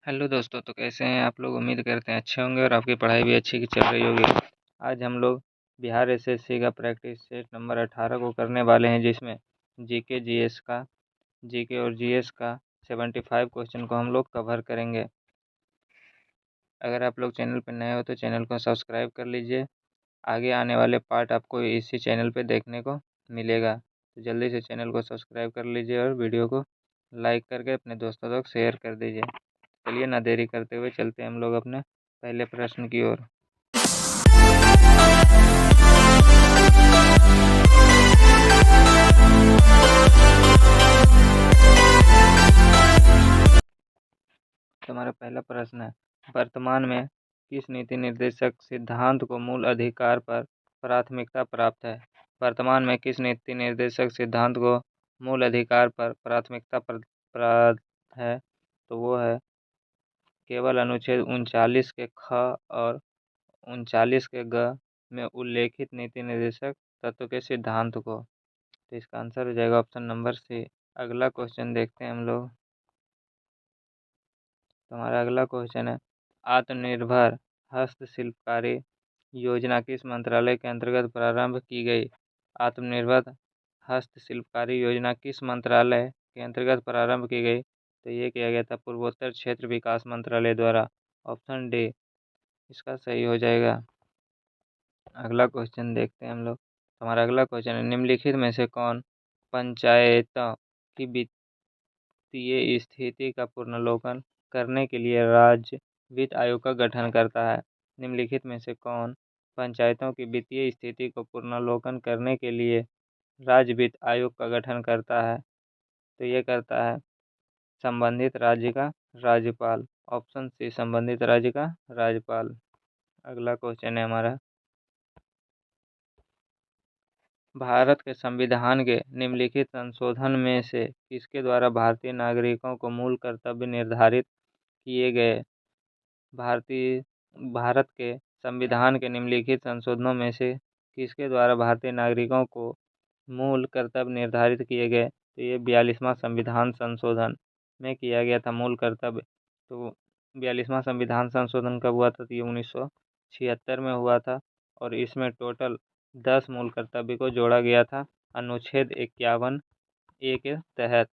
Hello दोस्तों, तो कैसे हैं आप लोग। उम्मीद करते हैं अच्छे होंगे और आपकी पढ़ाई भी अच्छी की चल रही होगी। आज हम लोग बिहार एसएससी का प्रैक्टिस सेट नंबर 18 को करने वाले हैं, जिसमें जीके जीएस का जीके और जीएस का 75 क्वेश्चन को हम लोग कवर करेंगे। अगर आप लोग चैनल पर नए हो तो चैनल को सब्सक्राइब कर लीजिए। आगे आने वाले पार्ट आपको इसी चैनल पर देखने को मिलेगा, तो जल्दी से चैनल को सब्सक्राइब कर लीजिए और वीडियो को लाइक करके अपने दोस्तों तक शेयर कर दीजिए। चलिए ना देरी करते हुए चलते हैं हम लोग अपने पहले प्रश्न की ओर। तो हमारा पहला प्रश्न है, वर्तमान में किस नीति निर्देशक सिद्धांत को मूल अधिकार पर प्राथमिकता प्राप्त है। वर्तमान में किस नीति निर्देशक सिद्धांत को मूल अधिकार पर प्राथमिकता प्राप्त है, तो वो है केवल अनुच्छेद 39 के ख और 39 के ग में उल्लेखित नीति निर्देशक तत्व के सिद्धांत को। तो इसका आंसर हो जाएगा ऑप्शन नंबर सी। अगला क्वेश्चन देखते हैं हम लोग। तो हमारा अगला क्वेश्चन है, आत्मनिर्भर हस्तशिल्पकारी योजना किस मंत्रालय के अंतर्गत प्रारंभ की गई। आत्मनिर्भर हस्तशिल्पकारी योजना किस मंत्रालय के अंतर्गत प्रारंभ की गई, तो ये किया गया था पूर्वोत्तर क्षेत्र विकास मंत्रालय द्वारा। ऑप्शन डी इसका सही हो जाएगा। अगला क्वेश्चन देखते हैं हम लोग। तो हमारा अगला क्वेश्चन है, निम्नलिखित में से कौन पंचायतों की वित्तीय स्थिति का पुनर्लोकन करने के लिए राज्य वित्त आयोग का गठन करता है। निम्नलिखित में से कौन पंचायतों की वित्तीय स्थिति को पुनर्लोकन करने के लिए राज्य वित्त आयोग का गठन करता है, तो ये करता है संबंधित राज्य का राज्यपाल। ऑप्शन सी संबंधित राज्य का राज्यपाल। अगला क्वेश्चन है हमारा, भारत के संविधान के निम्नलिखित संशोधन में से किसके द्वारा भारतीय नागरिकों को मूल कर्तव्य निर्धारित किए गए। भारत के संविधान के निम्नलिखित संशोधनों में से किसके द्वारा भारतीय नागरिकों को मूल कर्तव्य निर्धारित किए गए, तो ये 42वां संविधान संशोधन में किया गया था मूल कर्तव्य। तो 42वां संविधान संशोधन कब हुआ था, तो ये 1976 में हुआ था, और इसमें टोटल 10 मूल कर्तव्य को जोड़ा गया था अनुच्छेद 51A के तहत।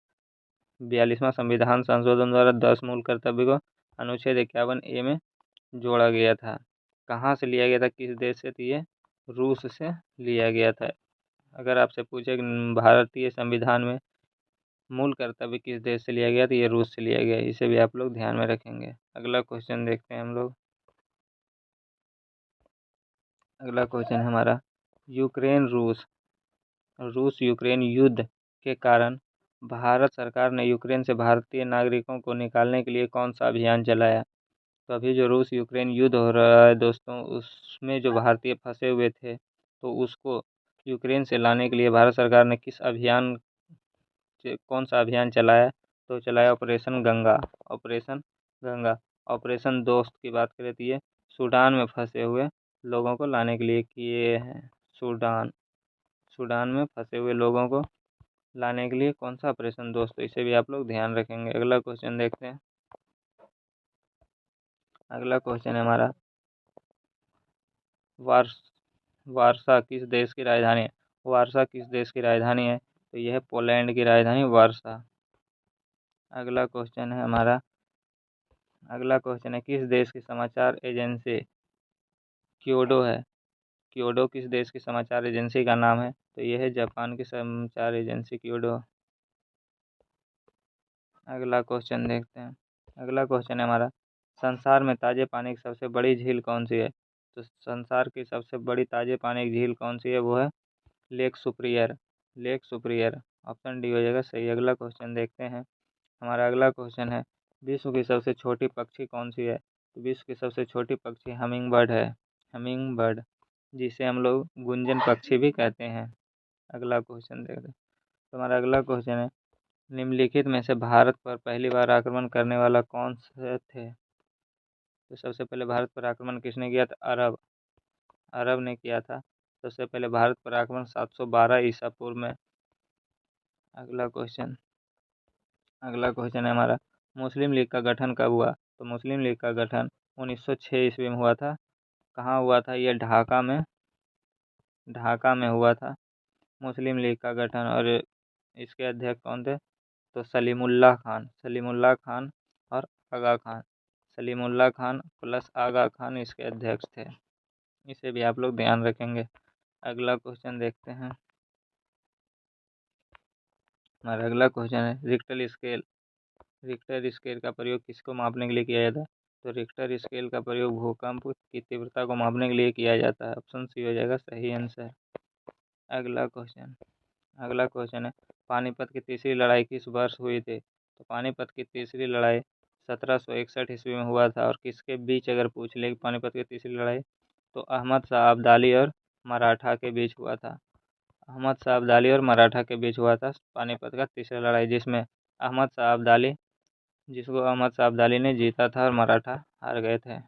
42वां संविधान संशोधन द्वारा 10 मूल कर्तव्य को अनुच्छेद 51A में जोड़ा गया था। कहाँ से लिया गया था, किस देश से, तो ये रूस से लिया गया था। अगर आपसे पूछे भारतीय संविधान में मूल कर्तव्य किस देश से लिया गया, तो ये रूस से लिया गया। इसे भी आप लोग ध्यान में रखेंगे। अगला क्वेश्चन देखते हैं हम लोग। अगला क्वेश्चन है हमारा, रूस यूक्रेन युद्ध के कारण भारत सरकार ने यूक्रेन से भारतीय नागरिकों को निकालने के लिए कौन सा अभियान चलाया। तो अभी जो रूस यूक्रेन युद्ध हो रहा है दोस्तों, उसमें जो भारतीय फंसे हुए थे, तो उसको यूक्रेन से लाने के लिए भारत सरकार ने कौन सा अभियान चलाया, तो चलाया operation Ganga. Operation Ganga. Operation दोस्त की बात करें तो ये सूडान में फंसे हुए लोगों को लाने के लिए किए हैं। सूडान में फंसे हुए लोगों को लाने के लिए कौन सा ऑपरेशन दोस्त, तो इसे भी आप लोग ध्यान रखेंगे। अगला क्वेश्चन देखते हैं। अगला क्वेश्चन है हमारा, वारसा किस देश की राजधानी है। वारसा किस देश की राजधानी है, तो यह है पोलैंड की राजधानी वारसा। अगला क्वेश्चन है हमारा, किस देश की समाचार एजेंसी क्योडो है। क्योडो किस देश की समाचार एजेंसी का नाम है, तो यह है जापान की समाचार एजेंसी क्योडो। अगला क्वेश्चन देखते हैं। अगला क्वेश्चन है हमारा, संसार में ताजे पानी की सबसे बड़ी झील कौन सी है। तो संसार की सबसे बड़ी ताजे पानी की झील कौन सी है, वो है lake superior. Lake superior. Option D हो जाएगा सही। अगला क्वेश्चन देखते हैं। हमारा अगला क्वेश्चन है, विश्व की सबसे छोटी पक्षी कौन सी है। तो विश्व की सबसे छोटी पक्षी हमिंग बर्ड है। हमिंग बर्ड, जिसे हम लोग गुंजन पक्षी भी कहते हैं। अगला क्वेश्चन देखते हैं। तो हमारा अगला क्वेश्चन है, निम्नलिखित में से भारत पर पहली बार आक्रमण करने वाला कौन से थे। तो सबसे पहले भारत पर आक्रमण किसने किया था, अरब ने किया था। सबसे पहले भारत पर आक्रमण 712 ईसा पूर्व में। अगला क्वेश्चन है हमारा, मुस्लिम लीग का गठन कब हुआ। तो मुस्लिम लीग का गठन 1906 ईस्वी में हुआ था। कहाँ हुआ था? ये ढाका में हुआ था मुस्लिम लीग का गठन। और इसके अध्यक्ष कौन थे? तो सलीमुल्लाह खान और आगा खान। सलीमुल्लाह खान प्लस आगा खान इसके अध्यक्ष थे। इसे भी आप लोग ध्यान रखेंगे। अगला क्वेश्चन देखते हैं। हमारा अगला क्वेश्चन है रिक्टर स्केल का प्रयोग किसको मापने के लिए किया जाता है? तो रिक्टर स्केल का प्रयोग भूकंप की तीव्रता को मापने के लिए किया जाता है। ऑप्शन सी हो जाएगा सही आंसर। अगला क्वेश्चन है पानीपत की तीसरी लड़ाई किस वर्ष हुई थी? तो पानीपत की तीसरी लड़ाई 1761 ईस्वी में हुआ था। और किसके बीच अगर पूछ ले पानीपत की तीसरी लड़ाई, तो अहमद शाह अब्दाली और मराठा के बीच हुआ था। अहमद शाह अब्दाली और मराठा के बीच हुआ था पानीपत का तीसरा लड़ाई, जिसको अहमद शाह अब्दाली ने जीता था और मराठा हार गए थे।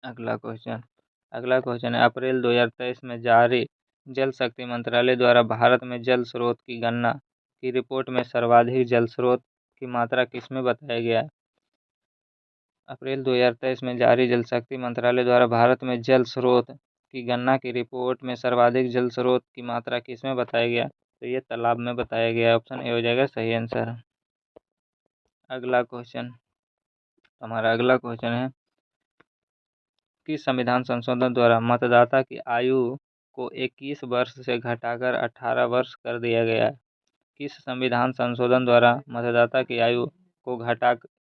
अगला क्वेश्चन है अप्रैल 2023 में जारी जल शक्ति मंत्रालय द्वारा भारत में जल स्रोत की गणना की रिपोर्ट में सर्वाधिक जल स्रोत की मात्रा किसमें बताया गया है? अप्रैल 2023 में जारी जल शक्ति मंत्रालय द्वारा भारत में जल स्रोत की गणना की रिपोर्ट में सर्वाधिक जल स्रोत की मात्रा किसमें बताया गया? तो ये तालाब में बताया गया। ऑप्शन ए हो जाएगा सही आंसर। हमारा अगला क्वेश्चन है किस संविधान संशोधन द्वारा मतदाता की आयु को 21 वर्ष से घटाकर 18 वर्ष कर दिया गया है? किस संविधान संशोधन द्वारा मतदाता की आयु को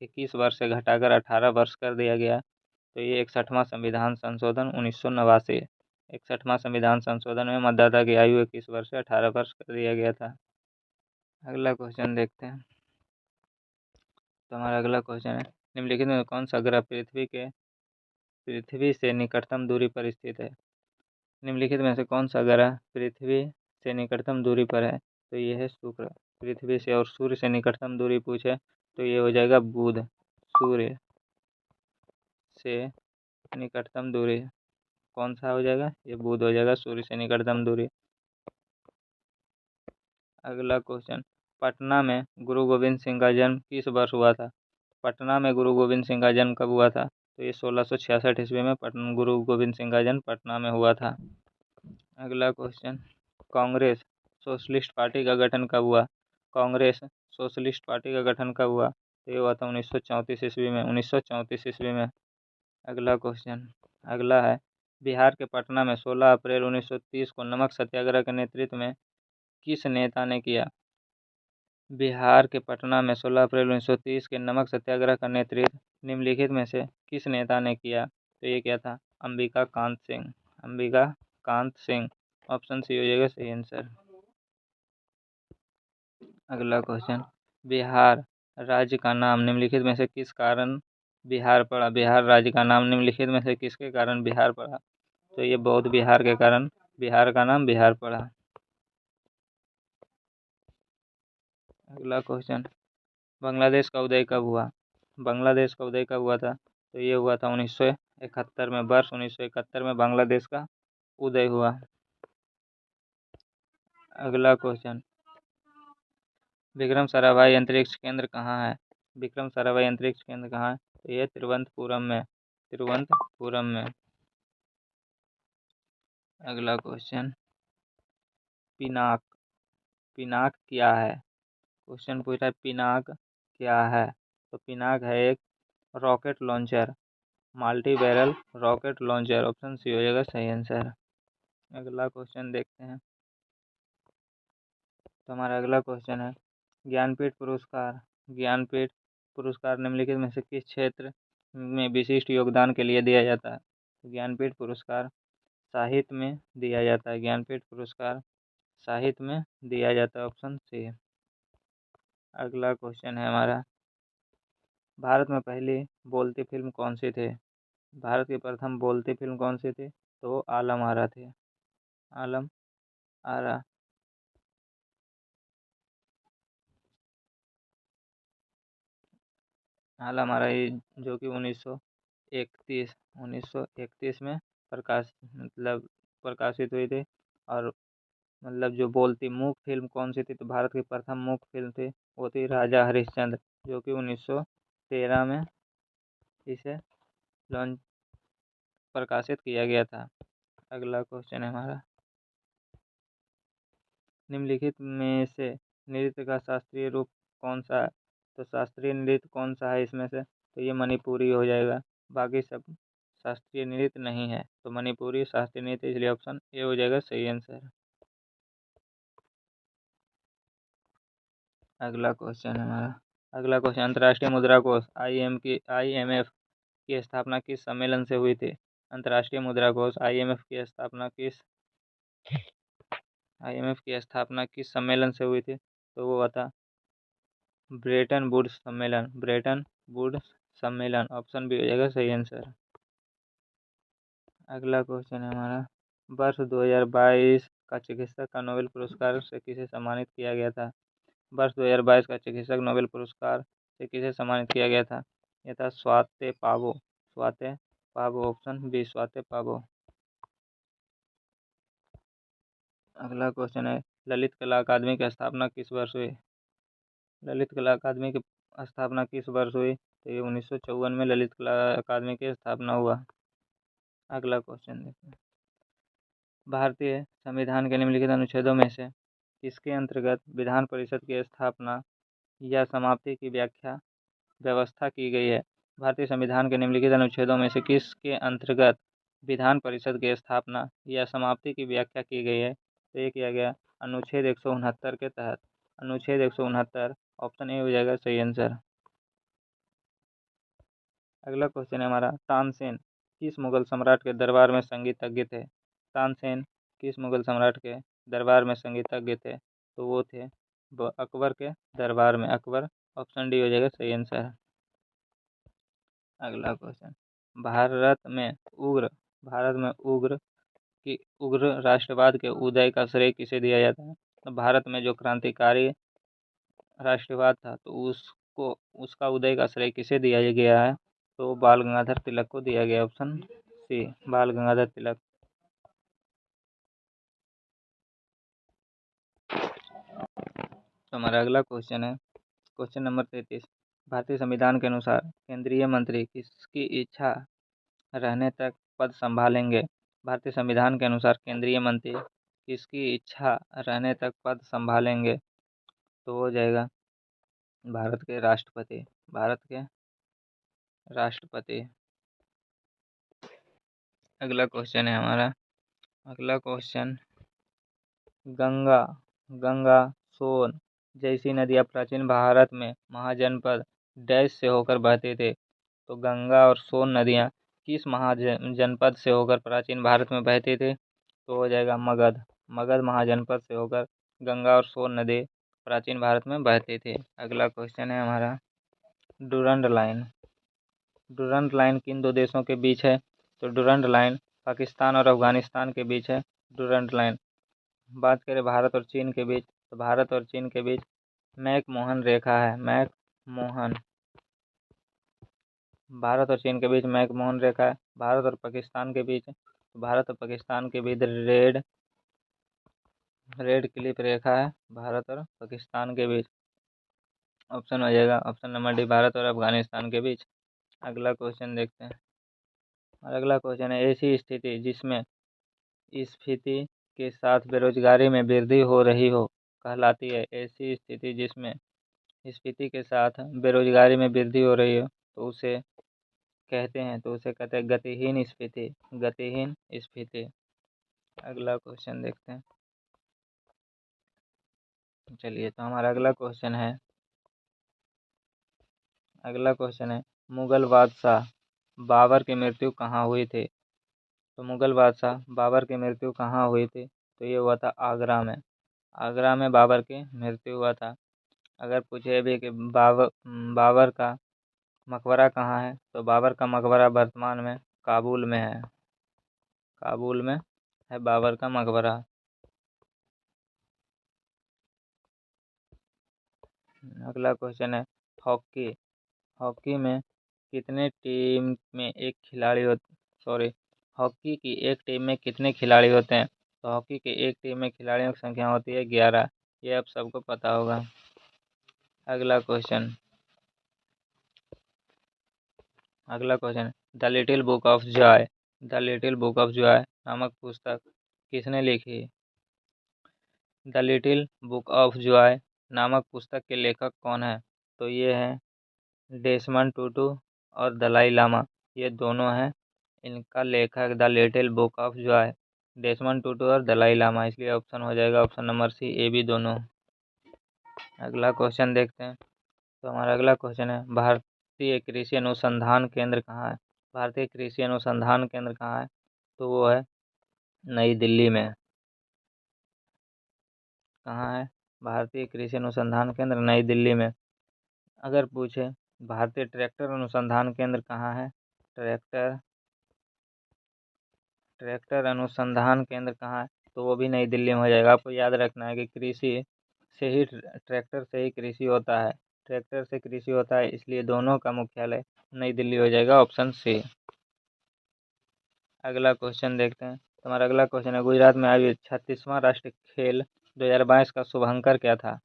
21 वर्ष से घटाकर 18 वर्ष कर दिया गया? तो ये 61वां संविधान संशोधन 1989। 61वां संविधान संशोधन में मतदाता की आयु 21 वर्ष से 18 वर्ष कर दिया गया था। अगला क्वेश्चन देखते हैं। तो हमारा अगला क्वेश्चन है निम्नलिखित में कौन सा ग्रह पृथ्वी से निकटतम दूरी पर स्थित है? निम्नलिखित में से कौन सा ग्रह पृथ्वी से निकटतम दूरी पर है? तो ये है शुक्र। पृथ्वी से और सूर्य से निकटतम दूरी पूछे तो ये हो जाएगा बुध। सूर्य से निकटतम दूरी कौन सा हो जाएगा? ये बुध हो जाएगा सूर्य से निकटतम दूरी। अगला क्वेश्चन पटना में गुरु गोविंद सिंह का जन्म किस वर्ष हुआ था? पटना में गुरु गोविंद सिंह का जन्म कब हुआ था? तो ये 1666 ईस्वी में गुरु गोविंद सिंह का जन्म पटना में हुआ था। अगला क्वेश्चन कांग्रेस सोशलिस्ट पार्टी का गठन कब हुआ? कांग्रेस सोशलिस्ट पार्टी का गठन कब हुआ? तो ये हुआ था 1934 ईस्वी में। अगला है बिहार के पटना में 16 अप्रैल 1930 को नमक सत्याग्रह के नेतृत्व में किस नेता ने किया? बिहार के पटना में 16 अप्रैल 1930 के नमक सत्याग्रह का नेतृत्व निम्नलिखित में से किस नेता ने किया? तो ये क्या था? अंबिका कांत सिंह। ऑप्शन सी हो जाएगा सही आंसर। अगला क्वेश्चन बिहार राज्य का नाम निम्नलिखित में से किस कारण बिहार पड़ा? बिहार राज्य का नाम निम्नलिखित में से किसके कारण बिहार पड़ा? तो ये बौद्ध बिहार के कारण बिहार का नाम बिहार पड़ा। अगला क्वेश्चन बांग्लादेश का उदय कब हुआ? बांग्लादेश का उदय कब हुआ था? तो ये हुआ था 1971 में। वर्ष 1971 में बांग्लादेश का उदय हुआ। अगला क्वेश्चन विक्रम साराभाई अंतरिक्ष केंद्र कहाँ है? विक्रम साराभाई अंतरिक्ष केंद्र कहाँ है? तो ये तिरुवनंतपुरम में। अगला क्वेश्चन पिनाक क्या है? क्वेश्चन पूछ रहा है पिनाक क्या है? तो पिनाक है एक rocket launcher, multi barrel rocket launcher. Option C हो जाएगा सही आंसर। अगला क्वेश्चन देखते हैं। तो हमारा अगला क्वेश्चन है ज्ञानपीठ पुरस्कार निम्नलिखित में से किस क्षेत्र में विशिष्ट योगदान के लिए दिया जाता है? ज्ञानपीठ पुरस्कार साहित्य में दिया जाता है। ज्ञानपीठ पुरस्कार साहित्य में दिया जाता है। Option C. अगला क्वेश्चन है हमारा भारत में पहली बोलती फिल्म कौन सी थी? भारत की प्रथम बोलती फिल्म कौन सी थी? तो आलम आरा थी। आलम आरा। आलम आरा जो कि 1931 में प्रकाशित हुई थी। और जो बोलती मूक फिल्म कौन सी थी? तो भारत की प्रथम मूक फिल्म थी वो थी राजा हरिश्चंद्र, जो कि 2013 में इसे लॉन्च प्रकाशित किया गया था। अगला क्वेश्चन है हमारा, निम्नलिखित में से नृत्य का शास्त्रीय रूप कौन सा है? तो शास्त्रीय नृत्य कौन सा है इसमें से? तो ये मणिपुरी हो जाएगा, बाकी सब शास्त्रीय नृत्य नहीं है। तो मणिपुरी शास्त्रीय नृत्य, इसलिए ऑप्शन ए हो जाएगा सही आंसर। अगला क्वेश्चन है हमारा, अगला क्वेश्चन, अंतर्राष्ट्रीय मुद्रा कोष IMF की स्थापना किस सम्मेलन से हुई थी? अंतर्राष्ट्रीय मुद्रा कोष IMF की स्थापना किस सम्मेलन से हुई थी? तो वो था ब्रेटन वुड्स सम्मेलन। ऑप्शन बी हो जाएगा सही आंसर। अगला क्वेश्चन है हमारा, वर्ष 2022 का चिकित्सक का नोबेल पुरस्कार से किसे सम्मानित किया गया था? वर्ष 2022 का चिकित्सक नोबेल पुरस्कार से किसे सम्मानित किया गया था? यह था स्वाते पावो। ऑप्शन बी स्वाते पावो। अगला क्वेश्चन है, ललित कला अकादमी की स्थापना किस वर्ष हुई? ललित कला अकादमी की स्थापना किस वर्ष हुई? तो ये 1954 में ललित कला अकादमी की स्थापना हुआ। अगला क्वेश्चन देखते हैं, भारतीय संविधान के निम्नलिखित अनुच्छेदों में से किसके अंतर्गत विधान परिषद की स्थापना या समाप्ति की व्यवस्था की गई है? भारतीय संविधान के निम्नलिखित अनुच्छेदों में से किसके अंतर्गत विधान परिषद की स्थापना या समाप्ति की व्याख्या की गई है? तो ये किया गया अनुच्छेद 169 के तहत। अनुच्छेद 169, ऑप्शन ए हो जाएगा सही आंसर। अगला क्वेश्चन है हमारा, तानसेन किस मुगल सम्राट के दरबार में संगीतज्ञ थे? तानसेन किस मुगल सम्राट के दरबार में संगीतज्ञ थे? तो वो थे अकबर के दरबार में, अकबर। ऑप्शन डी हो जाएगा सही आंसर। अगला क्वेश्चन, भारत में उग्र राष्ट्रवाद के उदय का श्रेय किसे दिया जाता है? तो भारत में जो क्रांतिकारी राष्ट्रवाद था, तो उसका उदय का श्रेय किसे दिया गया है? तो बाल गंगाधर तिलक को दिया गया। ऑप्शन सी बाल गंगाधर तिलक। तो हमारा अगला क्वेश्चन है, क्वेश्चन नंबर 33, भारतीय संविधान के अनुसार केंद्रीय मंत्री किसकी इच्छा रहने तक पद संभालेंगे? भारतीय संविधान के अनुसार केंद्रीय मंत्री किसकी इच्छा रहने तक पद संभालेंगे? तो हो जाएगा भारत के राष्ट्रपति। अगला क्वेश्चन है हमारा, अगला क्वेश्चन, गंगा सोन जैसी नदियाँ प्राचीन भारत में महाजनपद डैश से होकर बहती थी। तो गंगा और सोन नदियाँ किस महाजनपद से होकर प्राचीन भारत में बहती थी? तो हो जाएगा मगध महाजनपद से होकर गंगा और सोन नदी प्राचीन भारत में बहती थी। अगला क्वेश्चन है हमारा, डुरंड लाइन किन दो देशों के बीच है? तो डुरंड लाइन पाकिस्तान और अफगानिस्तान के बीच है। डुरंड लाइन, बात करें भारत और चीन के बीच, तो भारत और चीन के बीच मैकमोहन रेखा है। भारत और चीन के बीच मैकमोहन रेखा है। भारत और पाकिस्तान के बीच रेड क्लिफ रेखा है। भारत और पाकिस्तान के बीच। ऑप्शन हो जाएगा ऑप्शन नंबर डी, भारत और अफगानिस्तान के बीच। अगला क्वेश्चन देखते हैं, और अगला क्वेश्चन है, ऐसी स्थिति जिसमें स्फीति के साथ बेरोजगारी में वृद्धि हो रही हो कहलाती है? ऐसी स्थिति जिसमें स्फीति के साथ बेरोजगारी में वृद्धि हो रही हो तो उसे कहते हैं गतिहीन स्फीति। अगला क्वेश्चन देखते हैं, चलिए। तो हमारा अगला क्वेश्चन है, मुगल बादशाह बाबर की मृत्यु कहाँ हुई थी? तो मुगल बादशाह बाबर की मृत्यु कहाँ हुई थी? तो ये हुआ था आगरा में बाबर की मृत्यु हुआ था। अगर पूछे भी कि बाबर का मकबरा कहाँ है, तो बाबर का मकबरा वर्तमान में काबुल में है। बाबर का मकबरा। अगला क्वेश्चन है, हॉकी में कितने टीम में एक खिलाड़ी हॉकी की एक टीम में कितने खिलाड़ी होते हैं? तो हॉकी की एक टीम में खिलाड़ियों की संख्या होती है 11। ये आप सबको पता होगा। अगला क्वेश्चन, अगला क्वेश्चन है the little book of Joy. The little book of Joy नामक पुस्तक किसने लिखी? The little book of Joy नामक पुस्तक के लेखक कौन है? तो ये हैं डेसमंड टूटू और दलाई लामा, ये दोनों हैं इनका लेखक the little book of joy, Desmond Tutu और दलाई लामा। इसलिए ऑप्शन हो जाएगा option number C, A B दोनों। अगला क्वेश्चन देखते हैं। तो हमारा अगला क्वेश्चन है भारतीय कृषि अनुसंधान केंद्र कहाँ है? भारतीय कृषि अनुसंधान केंद्र कहाँ है? तो वो है नई दिल्ली में। कहाँ है भारतीय कृषि अनुसंधान केंद्र? नई दिल्ली में। अगर पूछे भारतीय ट्रैक्टर अनुसंधान केंद्र कहाँ है? ट्रैक्टर अनुसंधान केंद्र कहाँ है? तो वो भी नई दिल्ली में हो जाएगा। आपको याद रखना है कि कृषि से ही ट्रैक्टर से ही कृषि होता है, ट्रैक्टर से कृषि होता है, इसलिए दोनों का मुख्यालय नई दिल्ली हो जाएगा, ऑप्शन सी। अगला क्वेश्चन देखते हैं। हमारा अगला क्वेश्चन है गुजरात में आयोजित 36वां राष्ट्रीय खेल 2022 का शुभांकर क्या था?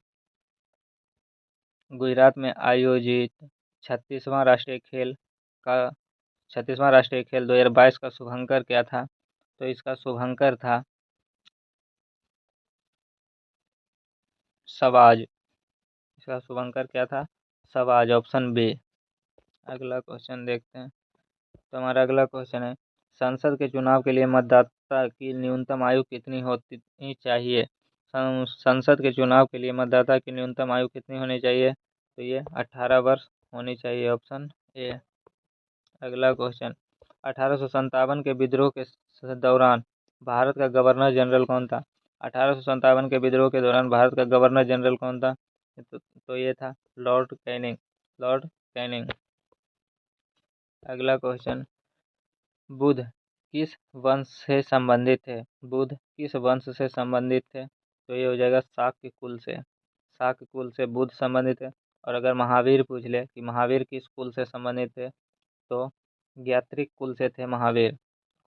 गुजरात में आयोजित 36वां राष्ट्रीय खेल का 36वां राष्ट्रीय खेल 2022 का शुभांकर क्या था? तो इसका शुभांकर था सवाज। इसका शुभांकर क्या था? सवाज, ऑप्शन बी। अगला क्वेश्चन देखते हैं। तो हमारा अगला क्वेश्चन है संसद के चुनाव के लिए मतदाता की न्यूनतम आयु कितनी होनी चाहिए? संसद के चुनाव के लिए मतदाता की न्यूनतम आयु कितनी होनी चाहिए? तो ये 18 वर्ष होनी चाहिए, ऑप्शन ए। अगला क्वेश्चन 1857 के विद्रोह के दौरान भारत का गवर्नर जनरल कौन था? 1857 के विद्रोह के दौरान भारत का गवर्नर जनरल कौन था? तो ये था लॉर्ड कैनिंग, लॉर्ड कैनिंग। अगला क्वेश्चन बुध किस वंश से संबंधित थे? बुध किस वंश से संबंधित थे? तो ये हो जाएगा शाक्य कुल से। शाक्य कुल से बुध संबंधित है। और अगर महावीर पूछ ले कि महावीर किस कुल से संबंधित थे, तो ज्ञात्रिक कुल से थे महावीर।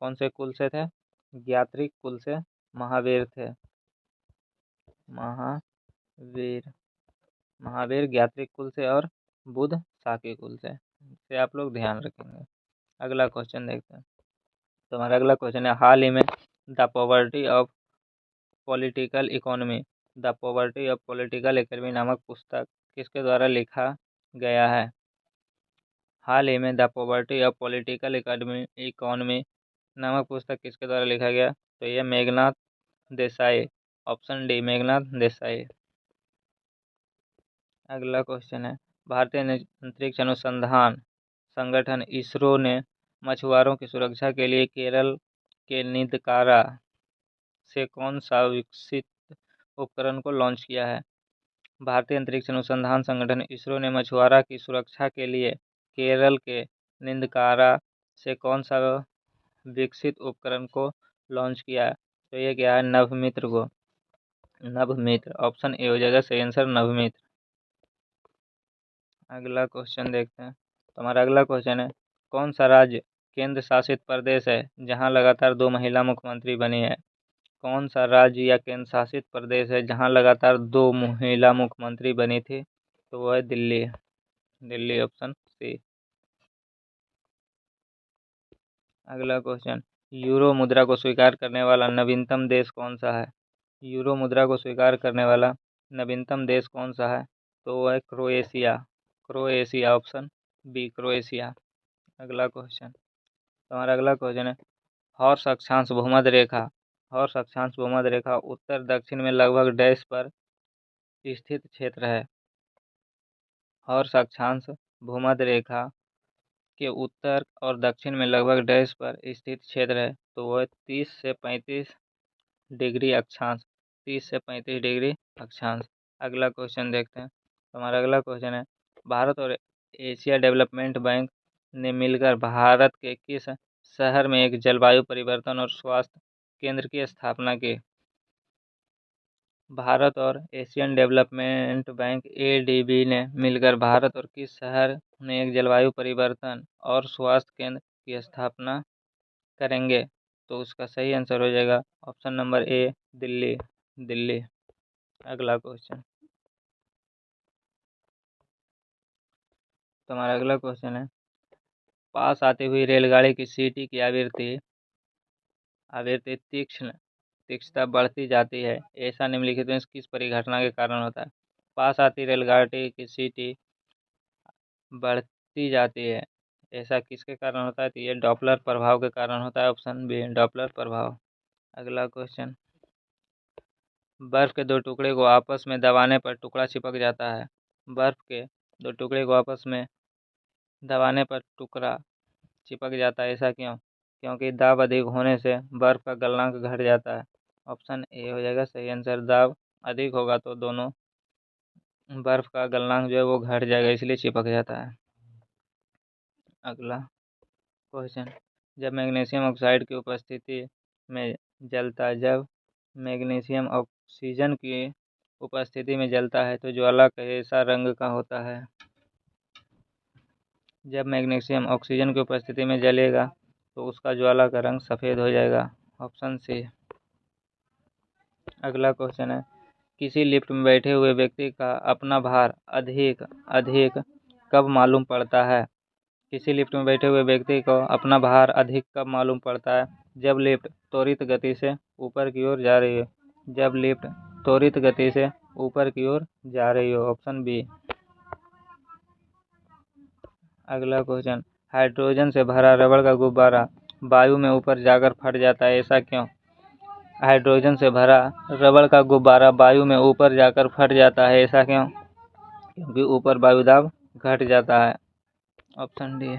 कौन से कुल से थे? ज्ञात्रिक कुल से महावीर थे। महावीर महावीर ज्ञात्रिक कुल से और बुध शाक्य कुल से। इसे आप लोग ध्यान रखेंगे। अगला क्वेश्चन देखते हैं। तो हमारा अगला क्वेश्चन है हाल ही में the poverty of political economy, the poverty of political economy नामक पुस्तक किसके द्वारा लिखा गया है? हाल ही में the poverty of political economy नामक पुस्तक किसके द्वारा लिखा गया? तो ये मेघनाथ देसाई, ऑप्शन डी मेघनाथ देसाई। अगला क्वेश्चन है भारतीय अंतरिक्ष अनुसंधान संगठन इसरो ने मछुआरों की सुरक्षा के लिए केरल के निदकारा से कौन सा विकसित उपकरण को लॉन्च किया है? भारतीय अंतरिक्ष अनुसंधान संगठन इसरो ने मछुआरा की सुरक्षा के लिए केरल के निंदकारा से कौन सा विकसित उपकरण को लॉन्च किया है? तो ये क्या है? नभमित्र को। नभमित्र, ऑप्शन ए हो जाएगा सही आंसर, नभमित्र। अगला क्वेश्चन देखते हैं। तो हमारा अगला क्वेश्चन है कौन सा राज्य केंद्र शासित प्रदेश है जहां लगातार 2 महिला मुख्यमंत्री बनी है? कौन सा राज्य या केंद्र शासित प्रदेश है जहां लगातार 2 महिला मुख्यमंत्री बनी थी? तो वो है दिल्ली। Delhi, option C. अगला क्वेश्चन यूरो मुद्रा को स्वीकार करने वाला नवीनतम देश कौन सा है? यूरो मुद्रा को स्वीकार करने वाला नवीनतम देश कौन सा है? तो वो है Croatia. Croatia, option B Croatia. अगला क्वेश्चन हमारा अगला क्वेश्चन है हॉर्स अक्षांश भूमध्य रेखा, हॉर्स अक्षांश भूमध्य रेखा उत्तर दक्षिण में लगभग डैश पर स्थित क्षेत्र है? हॉर्स अक्षांश भूमध्य रेखा के उत्तर और दक्षिण में लगभग डैश पर स्थित क्षेत्र है? तो वह 30 से 35 डिग्री अक्षांश, 30 से 35 डिग्री अक्षांश। अगला क्वेश्चन देखते हैं। हमारा अगला क्वेश्चन है भारत और एशिया डेवलपमेंट बैंक ने मिलकर भारत के किस शहर में एक जलवायु परिवर्तन और स्वास्थ्य केंद्र की स्थापना की? भारत और एशियन डेवलपमेंट बैंक एडीबी ने मिलकर भारत और किस शहर में एक जलवायु परिवर्तन और स्वास्थ्य केंद्र की स्थापना करेंगे? तो उसका सही आंसर हो जाएगा option number A Delhi. Delhi. अगला क्वेश्चन तो हमारा अगला क्वेश्चन है पास आती हुई रेलगाड़ी की सीटी की आवृत्ति तीक्ष्णता बढ़ती जाती है, ऐसा निम्नलिखित में किस परिघटना के कारण होता है? पास आती रेलगाड़ी की सीटी बढ़ती जाती है, ऐसा किसके कारण होता है? तो ये डॉपलर प्रभाव के कारण होता है। ऑप्शन बी, डॉपलर प्रभाव। अगला क्वेश्चन, बर्फ के दो टुकड़े को आपस में दबाने पर टुकड़ा चिपक जाता है। बर्फ के दो टुकड़े को आपस में दबाने पर टुकड़ा चिपक जाता है, ऐसा क्यों? क्योंकि दाब अधिक होने से बर्फ का गलनांक घट जाता है। ऑप्शन ए हो जाएगा सही आंसर। दाब अधिक होगा तो दोनों बर्फ का गलनांक जो है वो घट जाएगा, इसलिए चिपक जाता है। अगला क्वेश्चन, जब मैग्नीशियम ऑक्साइड की उपस्थिति में जलता है, जब मैग्नीशियम ऑक्सीजन की उपस्थिति में जलता है तो ज्वाला कैसा रंग का होता है? जब मैग्नीशियम ऑक्सीजन की उपस्थिति में जलेगा तो उसका ज्वाला का रंग सफ़ेद हो जाएगा। Option C. अगला क्वेश्चन है, किसी लिफ्ट में बैठे हुए व्यक्ति का अपना भार अधिक अधिक कब मालूम पड़ता है? किसी लिफ्ट में बैठे हुए व्यक्ति को अपना भार अधिक कब मालूम पड़ता है? जब लिफ्ट त्वरित गति से ऊपर की ओर जा रही हो। जब लिफ्ट त्वरित गति से ऊपर की ओर जा रही हो। Option B. अगला क्वेश्चन, हाइड्रोजन से भरा रबड़ का गुब्बारा वायु में ऊपर जाकर फट जाता है, ऐसा क्यों? हाइड्रोजन से भरा रबड़ का गुब्बारा वायु में ऊपर जाकर फट जाता है, ऐसा क्यों? क्योंकि ऊपर वायु दाब घट जाता है। Option D.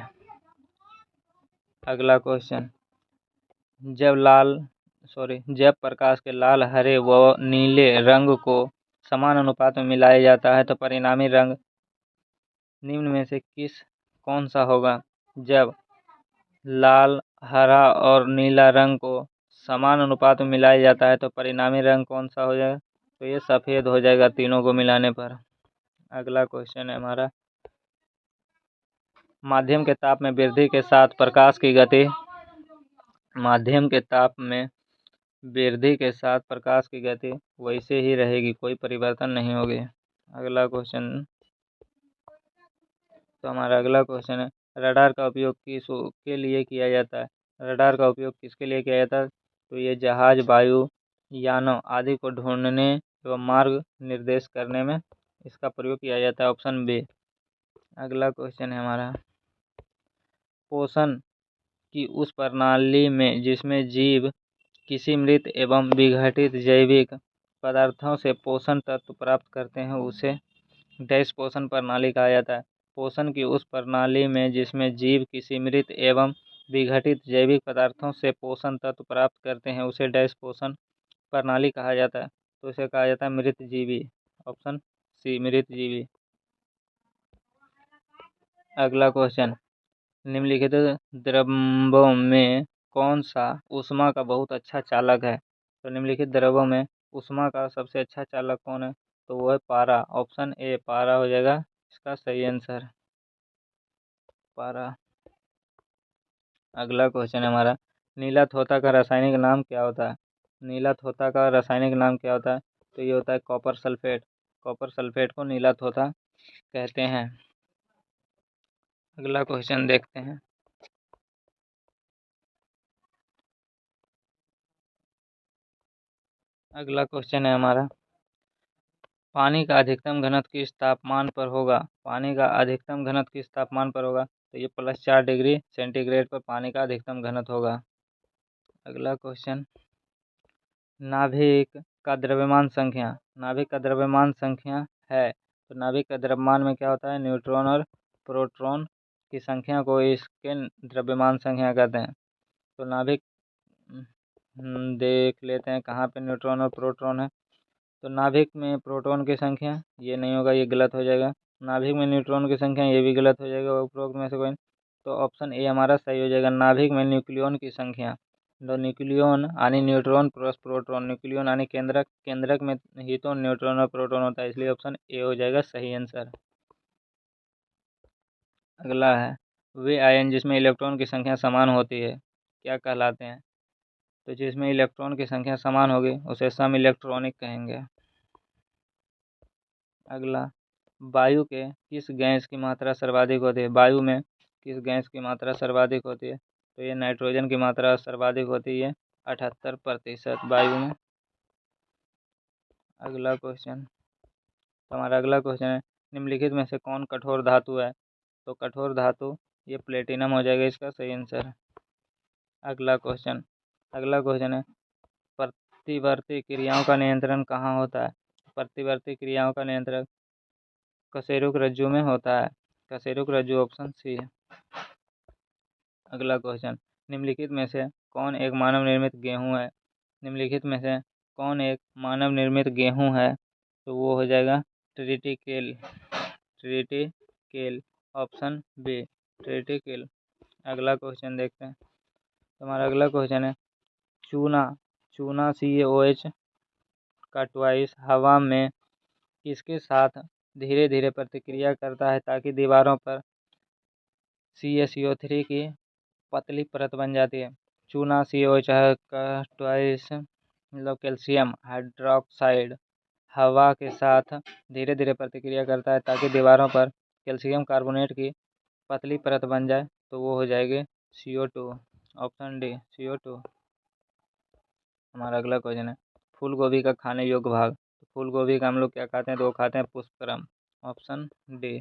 अगला क्वेश्चन, जब प्रकाश के लाल, हरे व नीले रंग को समान अनुपात में मिलाया जाता है तो परिणामी रंग निम्न में से कौन सा होगा? जब लाल, हरा और नीला रंग को समान अनुपात में मिलाया जाता है तो परिणामी रंग कौन सा हो जाएगा? तो ये सफ़ेद हो जाएगा तीनों को मिलाने पर। अगला क्वेश्चन है हमारा, माध्यम के ताप में वृद्धि के साथ प्रकाश की गति माध्यम के ताप में वृद्धि के साथ प्रकाश की गति वैसे ही रहेगी, कोई परिवर्तन नहीं होगी। अगला क्वेश्चन, तो हमारा अगला क्वेश्चन है, रडार का उपयोग किसके लिए किया जाता है? रडार का उपयोग किसके लिए किया जाता है? तो ये जहाज, वायु यानों आदि को ढूंढने एवं मार्ग निर्देश करने में इसका प्रयोग किया जाता है। Option B. अगला क्वेश्चन है हमारा, पोषण की उस प्रणाली में जिसमें जीव किसी मृत एवं विघटित जैविक पदार्थों से पोषण तत्व प्राप्त करते हैं, उसे डैश पोषण प्रणाली कहा जाता है। पोषण की उस प्रणाली में जिसमें जीव किसी मृत एवं विघटित जैविक पदार्थों से पोषण तत्व प्राप्त करते हैं, उसे डैश पोषण प्रणाली कहा जाता है। तो इसे कहा जाता है मृत जीवी। ऑप्शन सी, मृत जीवी। अगला क्वेश्चन, निम्नलिखित द्रव्यों में कौन सा ऊष्मा का बहुत अच्छा चालक है? तो निम्नलिखित द्रव्यों में ऊष्मा का सबसे अच्छा चालक कौन है? तो वो है पारा। ऑप्शन ए, पारा हो जाएगा इसका सही आंसर। पारा। अगला क्वेश्चन है हमारा, नीला थोथा का रासायनिक नाम क्या होता है? नीला थोथा का रासायनिक नाम क्या होता है? तो ये होता है कॉपर सल्फेट। कॉपर सल्फेट को नीला थोथा कहते हैं। अगला क्वेश्चन देखते हैं, अगला क्वेश्चन है हमारा, पानी का अधिकतम घनत्व किस तापमान पर होगा? पानी का अधिकतम घनत्व किस तापमान पर होगा? तो ये +4 डिग्री सेंटीग्रेड पर पानी का अधिकतम घनत्व होगा। अगला क्वेश्चन, नाभिक का द्रव्यमान संख्या। नाभिक का द्रव्यमान संख्या है, तो नाभिक का द्रव्यमान में क्या होता है? न्यूट्रॉन और प्रोटॉन की संख्या को इसके द्रव्यमान संख्या कहते हैं। तो नाभिक देख लेते हैं कहाँ पे न्यूट्रॉन और प्रोटॉन है। तो नाभिक में प्रोटॉन की संख्या ये नहीं होगा, ये गलत हो जाएगा। नाभिक में न्यूट्रॉन की संख्या ये भी गलत हो जाएगा, उपरोक्त में से कोई। तो ऑप्शन ए हमारा सही हो जाएगा, नाभिक में न्यूक्लियन की संख्या। तो न्यूक्लियन यानी न्यूट्रॉन प्लस प्रोटॉन, न्यूक्लियन यानी केंद्रक, केंद्रक में ही तो न्यूट्रॉन और प्रोटॉन होता है, इसलिए ऑप्शन ए हो जाएगा सही आंसर। अगला है, वे आयन जिसमें इलेक्ट्रॉन की संख्या समान होती है क्या कहलाते हैं? तो जिसमें इलेक्ट्रॉन की संख्या समान होगी उसे सम इलेक्ट्रॉनिक कहेंगे। अगला, वायु के किस गैस की मात्रा सर्वाधिक होती है? वायु में किस गैस की मात्रा सर्वाधिक होती है? तो ये नाइट्रोजन की मात्रा सर्वाधिक होती है 78% वायु में। अगला क्वेश्चन, हमारा अगला क्वेश्चन है, निम्नलिखित में से कौन कठोर धातु है? तो कठोर धातु ये प्लेटिनम हो जाएगा इसका सही आंसर। अगला क्वेश्चन है, प्रतिवर्ती क्रियाओं का नियंत्रण कहाँ होता है? प्रतिवर्ती क्रियाओं का नियंत्रण कशेरुक रज्जु में होता है। कशेरुक रज्जु ऑप्शन सी है। अगला क्वेश्चन, निम्नलिखित में से कौन एक मानव निर्मित गेहूं है? निम्नलिखित में से कौन एक मानव निर्मित गेहूं है? तो वो हो जाएगा triticale. Triticale option B, triticale. अगला क्वेश्चन देखते हैं। हमारा अगला क्वेश्चन है, चूना CaOH का ट्वाइस हवा में किसके साथ धीरे धीरे प्रतिक्रिया करता है ताकि दीवारों पर CaCO3 की पतली परत बन जाती है? चूना CaOH का ट्वाइस मतलब कैल्शियम हाइड्रोक्साइड हवा के साथ धीरे धीरे प्रतिक्रिया करता है ताकि दीवारों पर कैल्शियम कार्बोनेट की पतली परत बन जाए। तो वो हो जाएगी CO2 ऑप्शन डी, CO2। हमारा अगला क्वेश्चन है, फूल गोभी का खाने योग्य भाग। फूल गोभी का हम लोग क्या खाते हैं? तो वो खाते हैं पुष्पक्रम ऑप्शन डी।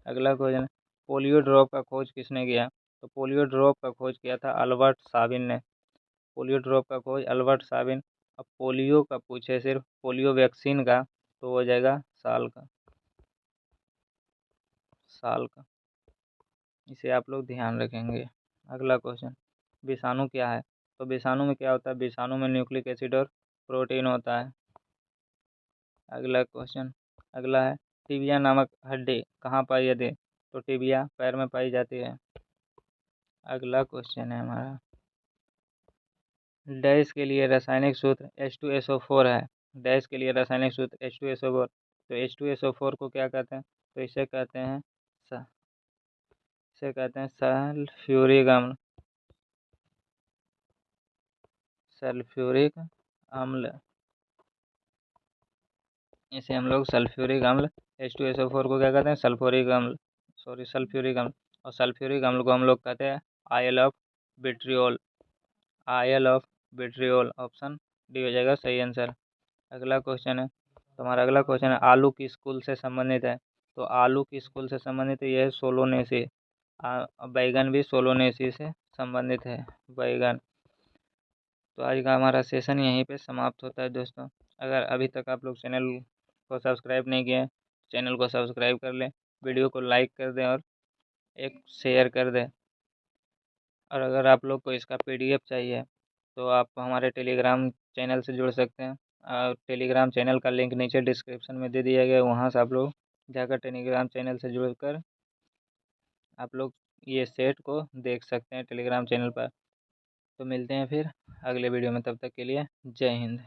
अगला क्वेश्चन है, पोलियो ड्रॉप का खोज किसने किया? तो पोलियो ड्रॉप का खोज किया था अल्बर्ट साबिन ने। पोलियो ड्रॉप का खोज अल्बर्ट साबिन। अब पोलियो का पूछे सिर्फ पोलियो वैक्सीन का तो हो जाएगा साल का। इसे आप लोग ध्यान रखेंगे। अगला क्वेश्चन, विषाणु क्या है? तो विषाणु में क्या होता है? विषाणु में न्यूक्लिक एसिड और प्रोटीन होता है। अगला है, टिबिया नामक हड्डी कहाँ पाई जाती है? तो टिबिया पैर में पाई जाती है। अगला क्वेश्चन है हमारा, डैश के लिए रासायनिक सूत्र H2SO4 है। डैश के लिए रासायनिक सूत्र H2SO4। तो H2SO4 को क्या कहते हैं? तो इसे कहते हैं सल्फ्यूरिक अम्ल। सल्फ्यूरिक अम्ल, इसे हम लोग सल्फ्यूरिक अम्ल, H2SO4 को क्या कहते हैं? सल्फ्यूरिक अम्ल। और सल्फ्यूरिक अम्ल को हम लोग कहते हैं oil of vitriol. Option D हो जाएगा सही आंसर। अगला क्वेश्चन है, तो हमारा अगला क्वेश्चन है, आलू किस कुल से संबंधित है? तो आलू किस कुल से संबंधित है? यह है सोलोनेसी। बैगन भी सोलोनेसी से संबंधित है, बैगन। तो आज का हमारा सेशन यहीं पे समाप्त होता है दोस्तों। अगर अभी तक आप लोग चैनल को सब्सक्राइब नहीं किए, चैनल को सब्सक्राइब कर लें, वीडियो को लाइक कर दें और एक शेयर कर दें। और अगर आप लोग को इसका PDF चाहिए तो आप हमारे टेलीग्राम चैनल से जुड़ सकते हैं। टेलीग्राम चैनल का लिंक नीचे डिस्क्रिप्शन में दे दिया गया है, वहाँ से आप लोग जाकर टेलीग्राम चैनल से जुड़कर आप लोग ये सेट को देख सकते हैं टेलीग्राम चैनल पर। तो मिलते हैं फिर अगले वीडियो में, तब तक के लिए जय हिंद।